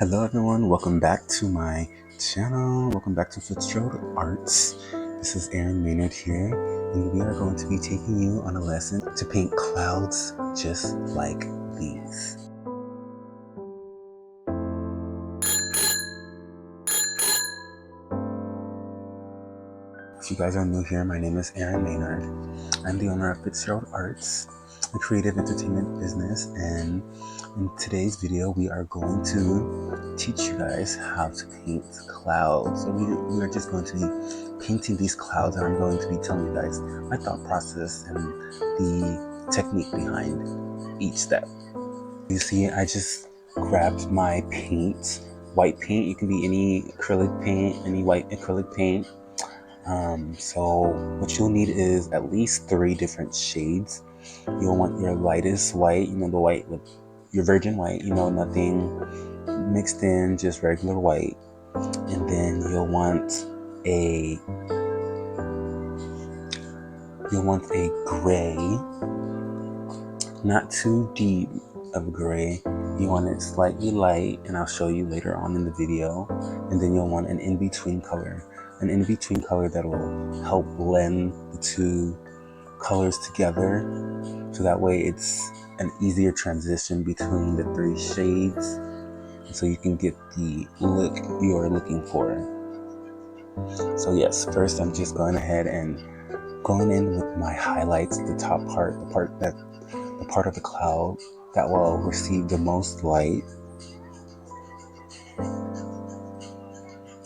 Hello everyone, welcome back to my channel. Welcome back to Fitzgerald Arts. This is Aaron Maynard here, and we are going to be taking you on a lesson to paint clouds just like these. If you guys are new here, my name is Aaron Maynard. I'm the owner of Fitzgerald Arts, a creative entertainment business, and in today's video we are going to teach you guys how to paint clouds. So we are just going to be painting these clouds, and I'm going to be telling you guys my thought process and the technique behind each step. You see, I just grabbed my paint, white paint. You can be any acrylic paint, any white acrylic paint. So what you'll need is at least 3 different shades. You'll want your lightest white, the white with your virgin white, nothing mixed in, just regular white. And then you'll want a gray, not too deep of gray. You want it slightly light, and I'll show you later on in the video. And then you'll want an in-between color. An in-between color that will help blend the 2 colors together, so that way it's an easier transition between the 3 shades, so you can get the look you are looking for. So yes, first I'm just going ahead and going in with my highlights, the top part, the part of the cloud that will receive the most light.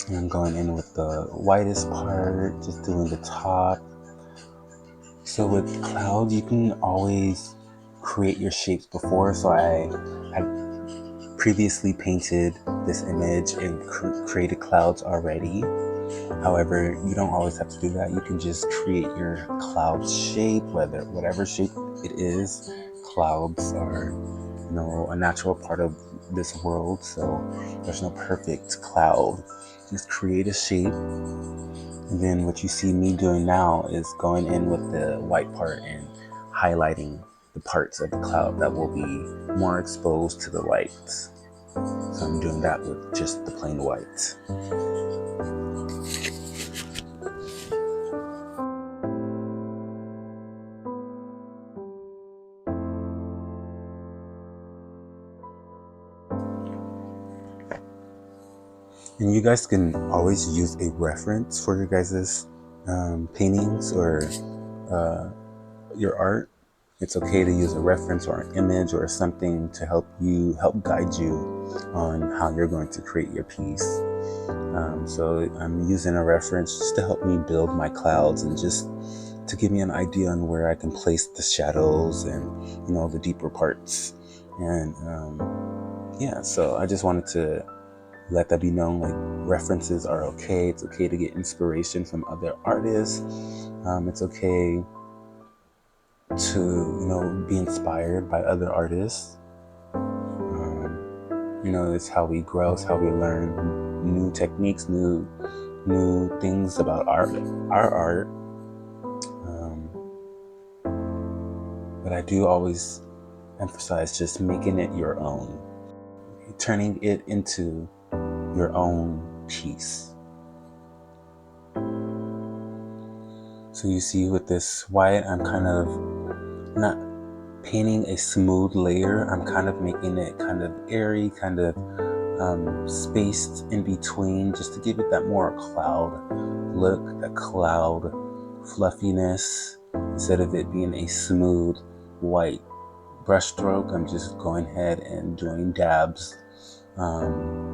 And I'm going in with the whitest part, just doing the top. So with clouds, you can always create your shapes before. So I had previously painted this image and created clouds already. However, you don't always have to do that. You can just create your cloud shape, whatever shape it is. Clouds are, a natural part of this world, so there's no perfect cloud. Just create a shape. And then what you see me doing now is going in with the white part and highlighting the parts of the cloud that will be more exposed to the light. So I'm doing that with just the plain white. And you guys can always use a reference for your guys' paintings or your art. It's okay to use a reference or an image or something to help guide you on how you're going to create your piece. So I'm using a reference just to help me build my clouds and just to give me an idea on where I can place the shadows and the deeper parts. And yeah, so I just wanted to let that be known, like, references are okay. It's okay to get inspiration from other artists. It's okay to be inspired by other artists. It's how we grow, it's how we learn new techniques, new things about our art. But I do always emphasize just making it your own, turning it into your own piece. So you see with this white, I'm kind of not painting a smooth layer. I'm kind of making it kind of airy, kind of spaced in between, just to give it that more cloud look, that cloud fluffiness. Instead of it being a smooth white brush stroke, I'm just going ahead and doing dabs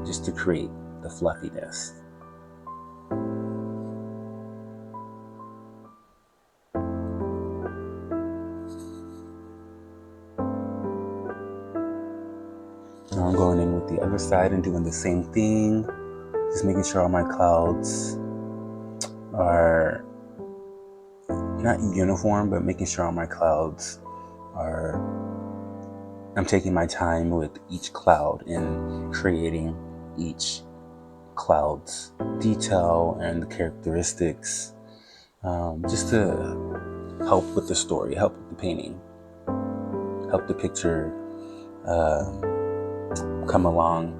just to create the fluffiness. Now I'm going in with the other side and doing the same thing, just making sure all my clouds are not uniform, but making sure all my clouds are, I'm taking my time with each cloud and creating each cloud's detail and the characteristics, just to help with the story, help with the painting, help the picture come along.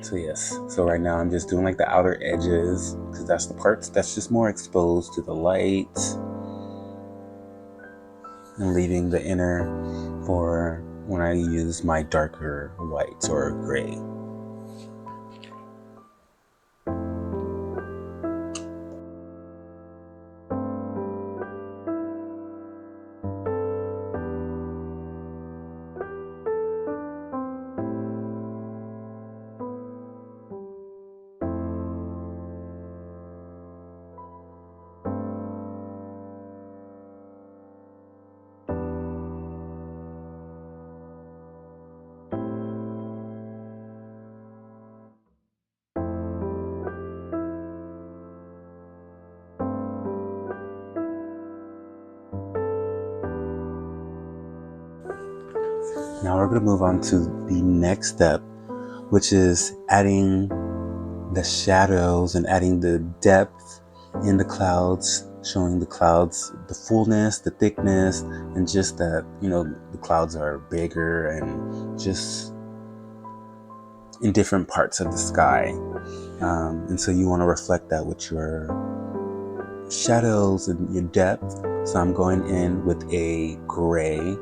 So yes, so right now I'm just doing like the outer edges because that's the parts that's just more exposed to the light, and leaving the inner for when I use my darker whites or gray. Now we're going to move on to the next step, which is adding the shadows and adding the depth in the clouds, showing the clouds the fullness, the thickness, and just that, the clouds are bigger and just in different parts of the sky. And so you want to reflect that with your shadows and your depth. So I'm going in with a gray,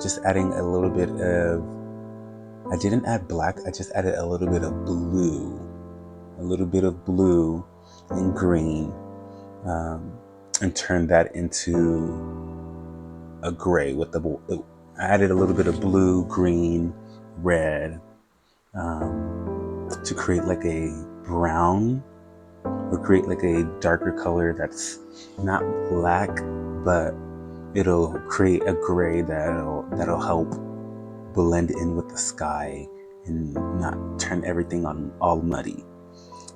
just adding a little bit of, I didn't add black, I just added a little bit of blue and green, and turned that into a gray with I added a little bit of blue, green, red, to create like a brown, or create like a darker color that's not black, but it'll create a gray that'll help blend in with the sky and not turn everything all muddy.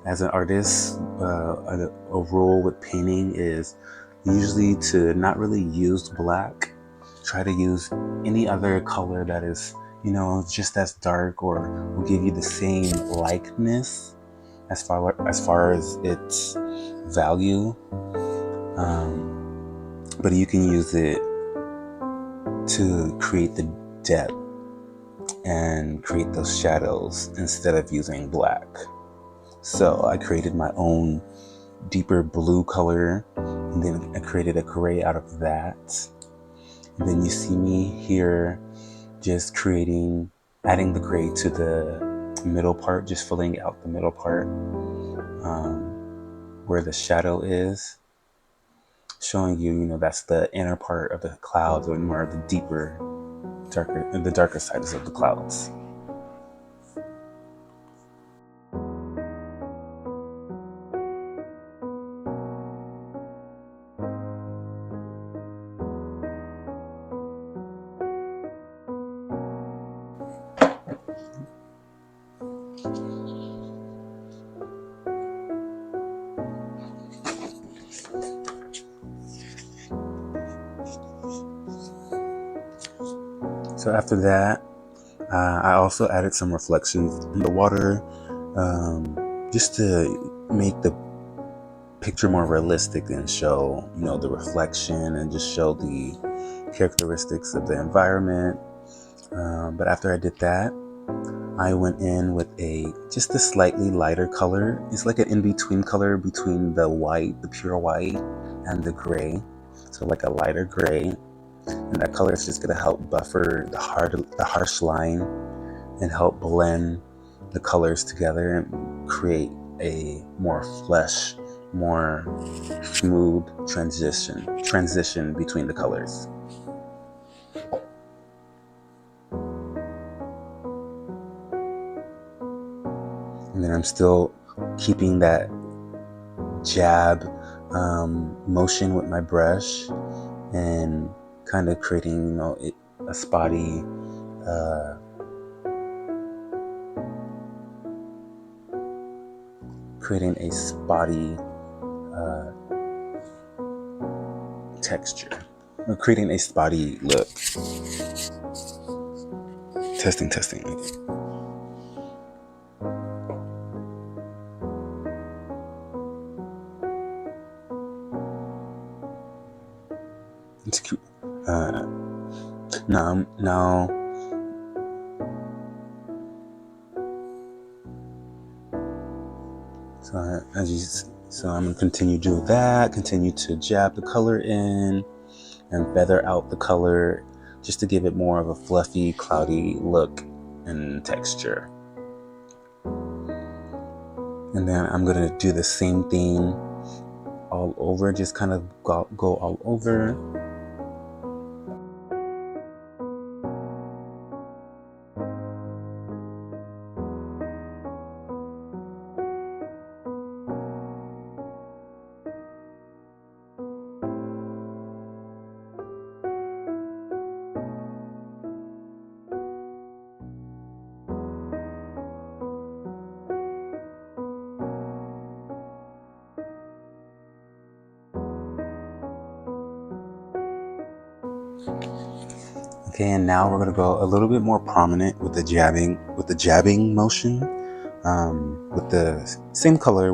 As an artist, a rule with painting is usually to not really use black. Try to use any other color that is, just as dark or will give you the same likeness as far as its value. But you can use it to create the depth and create those shadows instead of using black. So I created my own deeper blue color, and then I created a gray out of that. And then you see me here just adding the gray to the middle part, just filling out the middle part, where the shadow is, showing you, that's the inner part of the clouds, or more of the darker sides of the clouds. So after that, I also added some reflections in the water, just to make the picture more realistic and show, the reflection, and just show the characteristics of the environment. But after I did that, I went in with just a slightly lighter color. It's like an in-between color between the white, the pure white, and the gray. So like a lighter gray. And that color is just going to help buffer the harsh line and help blend the colors together and create a more more smooth transition between the colors. And then I'm still keeping that jab motion with my brush and kind of creating, a spotty texture, or creating a spotty look. Testing. It's cute. Now So I'm gonna continue to do that, continue to jab the color in and feather out the color just to give it more of a fluffy, cloudy look and texture. And then I'm gonna do the same thing all over, just kind of go all over. Okay, and now we're gonna go a little bit more prominent with the jabbing motion, with the same color,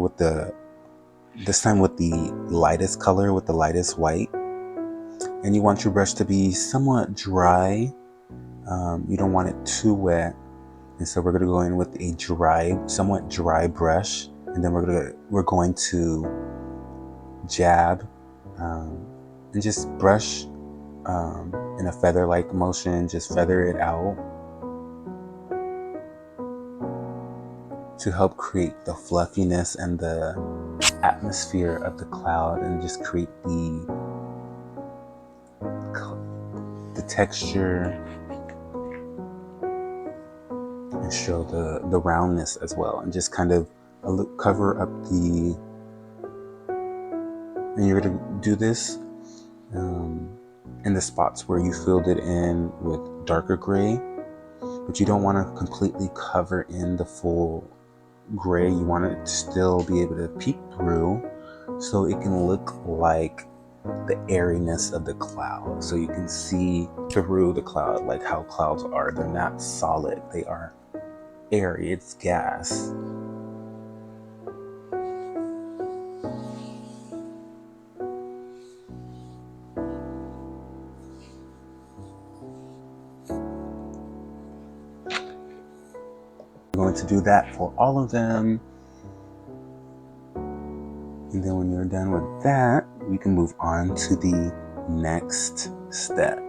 this time with the lightest color, with the lightest white. And you want your brush to be somewhat dry. You don't want it too wet, and so we're gonna go in with a somewhat dry brush, and then we're going to jab and just brush in a feather-like motion, just feather it out to help create the fluffiness and the atmosphere of the cloud, and just create the texture and show the roundness as well, and just kind of cover up and you're gonna do this in the spots where you filled it in with darker gray, but you don't want to completely cover in the full gray. You want it to still be able to peek through so it can look like the airiness of the cloud, so you can see through the cloud, like how clouds are. They're not solid, they are airy, it's gas. I'm going to do that for all of them. And then when you're done with that, we can move on to the next step.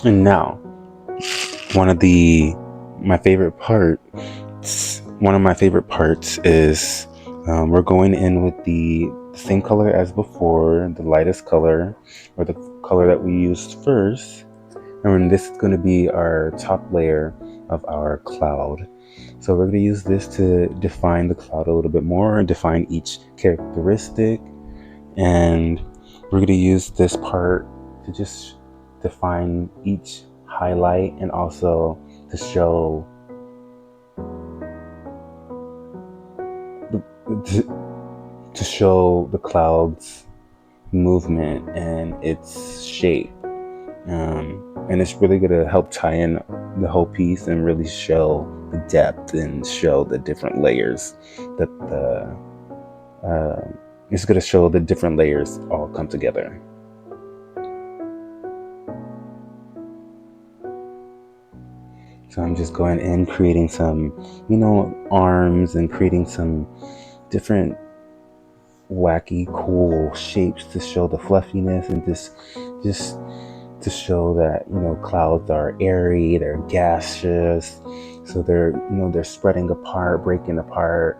And now, one of my favorite parts is we're going in with the same color as before, the lightest color, or the color that we used first. And this is going to be our top layer of our cloud. So we're going to use this to define the cloud a little bit more, and define each characteristic. And we're going to use this part to just define each highlight, and also to show the cloud's movement and its shape. And it's really going to help tie in the whole piece and really show the depth and show the different layers that it's going to show the different layers all come together. So I'm just going in, creating some, arms, and creating some different wacky, cool shapes to show the fluffiness, and just to show that, clouds are airy, they're gaseous. So they're spreading apart, breaking apart,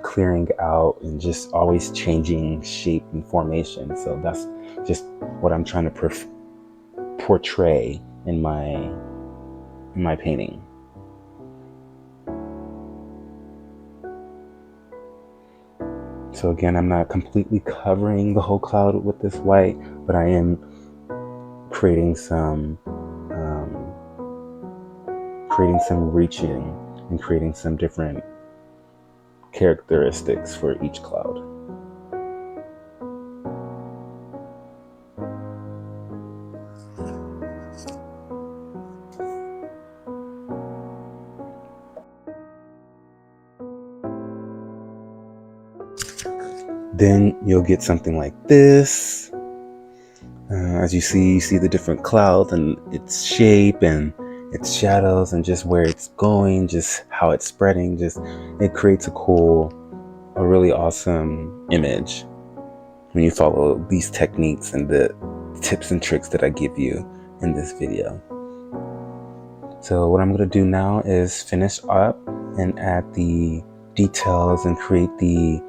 clearing out, and just always changing shape and formation. So that's just what I'm trying to portray in my painting. So again, I'm not completely covering the whole cloud with this white, but I am creating some reaching and creating some different characteristics for each cloud. Then you'll get something like this. As you see the different clouds and its shape and its shadows and just where it's going, just how it's spreading. Just it creates a really awesome image when you follow these techniques and the tips and tricks that I give you in this video. So what I'm going to do now is finish up and add the details and create the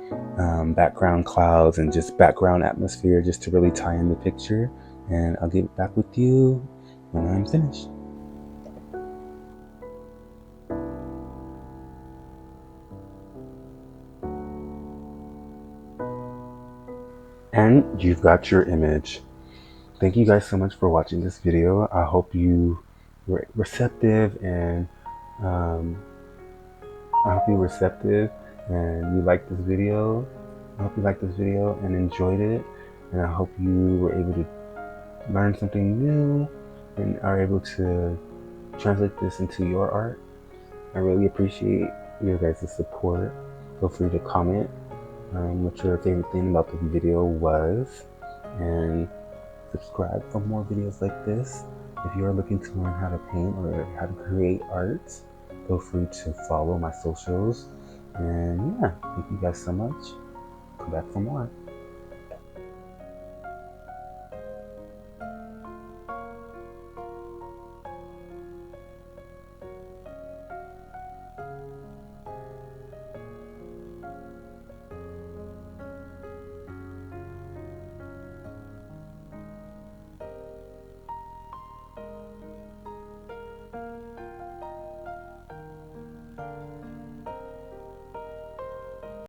background clouds and just background atmosphere just to really tie in the picture. And I'll get back with you when I'm finished. And you've got your image. Thank you guys so much for watching this video. I hope you were receptive and you liked this video. I hope you liked this video and enjoyed it. And I hope you were able to learn something new and are able to translate this into your art. I really appreciate your guys' support. Feel free to comment what your favorite thing about the video was, and subscribe for more videos like this. If you are looking to learn how to paint or how to create art, feel free to follow my socials. And yeah, thank you guys so much. Come back for more.